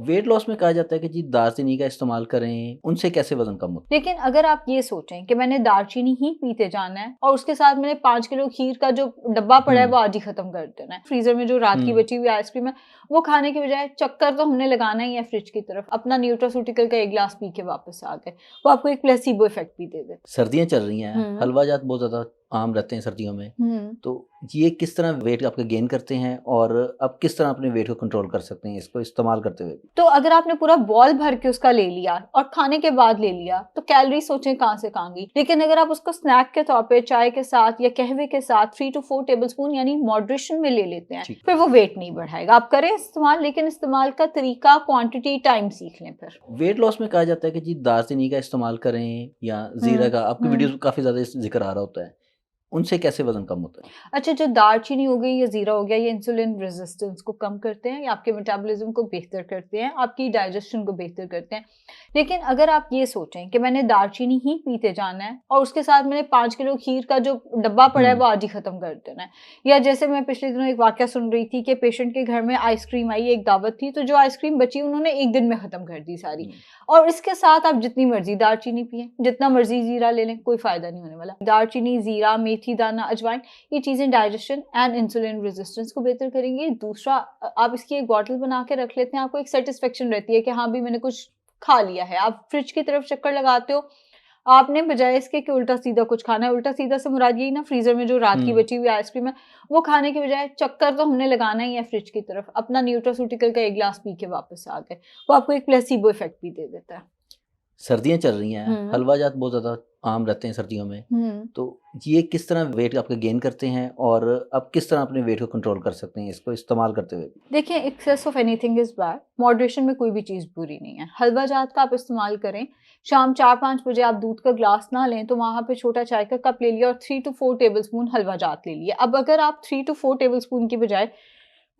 Weight loss में कहा जाता है कि जी दालचीनी का इस्तेमाल करें, उनसे कैसे वजन कम होता लेकिन अगर आप ये सोचें कि मैंने दालचीनी ही पीते जाना है और उसके साथ मैंने 5 किलो खीर का जो डब्बा पड़ा है वो आज ही खत्म कर देना है, फ्रीजर में जो रात की बची हुई आइसक्रीम है वो खाने के बजाय चक्कर तो हमने लगाना ही है फ्रिज की तरफ, अपना न्यूट्रास्यूटिकल का एक गिलास पी के वापस आ गए, वो आपको एक प्लेसिबो इफेक्ट भी दे दे। सर्दियाँ चल रही हैं, हम्म हलवा जात बहुत ज़्यादा आम रहते हैं सर्दियों में, हम्म तो ये किस तरह वेट आपका गेन करते हैं और आप किस तरह अपने वेट को कंट्रोल कर सकते हैं इसको इस्तेमाल करते हुए? तो अगर आपने पूरा बॉल भर के उसका ले लिया और खाने के बाद ले लिया तो कैलोरी सोचें कहाँ से कहाँ गई। लेकिन अगर आप उसको स्नैक के तौर पे चाय के साथ या कहवे के साथ 3 to 4 टेबलस्पून यानी मॉडरेशन में ले लेते हैं, फिर वो वेट नहीं बढ़ाएगा। आप करें इस्तेमाल, लेकिन इस्तेमाल का तरीका, क्वांटिटी, टाइम सीख लें। फिर वेट लॉस में कहा जाता है कि जी दालचीनी का इस्तेमाल करें या जीरा का, आपकी वीडियोस में काफ़ी ज़्यादा जिक्र आ रहा होता है, उनसे कैसे वजन कम होता है? अच्छा, जो दालचीनी हो गई या जीरा हो गया, ये इंसुलिन रेजिस्टेंस को कम करते हैं, या आपके मेटाबॉलिज्म को बेहतर करते हैं, आपकी डाइजेशन को बेहतर करते हैं। लेकिन अगर आप ये सोचें कि मैंने दालचीनी ही पीते जाना है और उसके साथ मैंने 5 किलो खीर का जो डब्बा पड़ा है वो आज ही खत्म कर देना है, या जैसे मैं पिछले दिनों एक वाकया सुन रही थी कि पेशेंट के घर में आइसक्रीम आई, एक दावत थी, तो जो आइसक्रीम बची उन्होंने एक दिन में खत्म कर दी सारी, और इसके साथ आप जितनी मर्जी दालचीनी पिए, जितना मर्जी जीरा ले लें, कोई फायदा नहीं होने वाला। दालचीनी, जीरा, मेथी दाना, अजवाइन, ये चीजें डाइजेशन एंड इंसुलिन रेजिस्टेंस को बेहतर करेंगी। दूसरा, आप इसकी एक बॉटल बना के रख लेते हैं, आपको एक सेटिस्फेक्शन रहती है कि हाँ भी मैंने कुछ खा लिया है। आप फ्रिज की तरफ चक्कर लगाते हो, आपने बजाय इसके कि उल्टा सीधा कुछ खाना है, उल्टा सीधा से मुराद यही ना, फ्रीजर में जो रात की बची हुई आइसक्रीम है वो खाने के बजाय चक्कर तो हमने लगाना ही है फ्रिज की तरफ, अपना न्यूट्रास्यूटिकल का एक गिलास पी के वापस आ गए, वो आपको एक प्लेसिबो इफेक्ट भी दे देता है। सर्दियाँ चल रही हैं, हलवा जात बहुत ज़्यादा आम रहते हैं सर्दियों में, तो ये किस तरह वेट आपका गेन करते हैं और आप किस तरह अपने वेट को कंट्रोल कर सकते हैं इसको इस्तेमाल करते हुए? देखिए, excess of anything is bad, moderation में कोई भी चीज़ बुरी नहीं है। हलवा जात का आप इस्तेमाल करें, शाम 4-5 बजे आप दूध का ग्लास ना लें तो वहाँ पे छोटा चाय का कप ले लिया और 3 to 4 टेबलस्पून हलवा जात ले लिया। अब अगर आप 3 to 4 टेबलस्पून की बजाय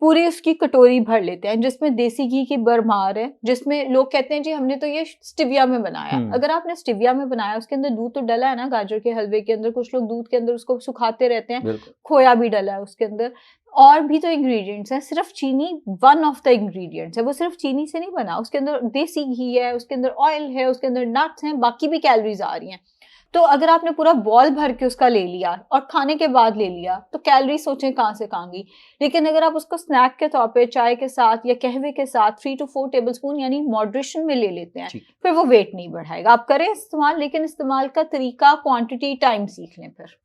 पूरी उसकी कटोरी भर लेते हैं, जिसमें देसी घी की भरमार है, जिसमें लोग कहते हैं जी हमने तो ये स्टिविया में बनाया। अगर आपने स्टिविया में बनाया, उसके अंदर दूध तो डला है ना, गाजर के हलवे के अंदर कुछ लोग दूध के अंदर उसको सुखाते रहते हैं, खोया भी डला है उसके अंदर, और भी तो इंग्रेडिएंट्स हैं। सिर्फ चीनी वन ऑफ द इंग्रेडिएंट्स है, वो सिर्फ चीनी से नहीं बना, उसके अंदर देसी घी है, उसके अंदर ऑयल है, उसके अंदर नट्स हैं, बाकी भी कैलोरीज आ रही हैं। तो अगर आपने पूरा बॉल भर के उसका ले लिया और खाने के बाद ले लिया तो कैलोरी सोचें कहाँ से कहाँ गई। लेकिन अगर आप उसको स्नैक के तौर पे चाय के साथ या कहवे के साथ 3 to 4 टेबलस्पून यानी मॉडरेशन में ले लेते हैं, फिर वो वेट नहीं बढ़ाएगा। आप करें इस्तेमाल, लेकिन इस्तेमाल का तरीका, क्वांटिटी, टाइम सीख लें। फिर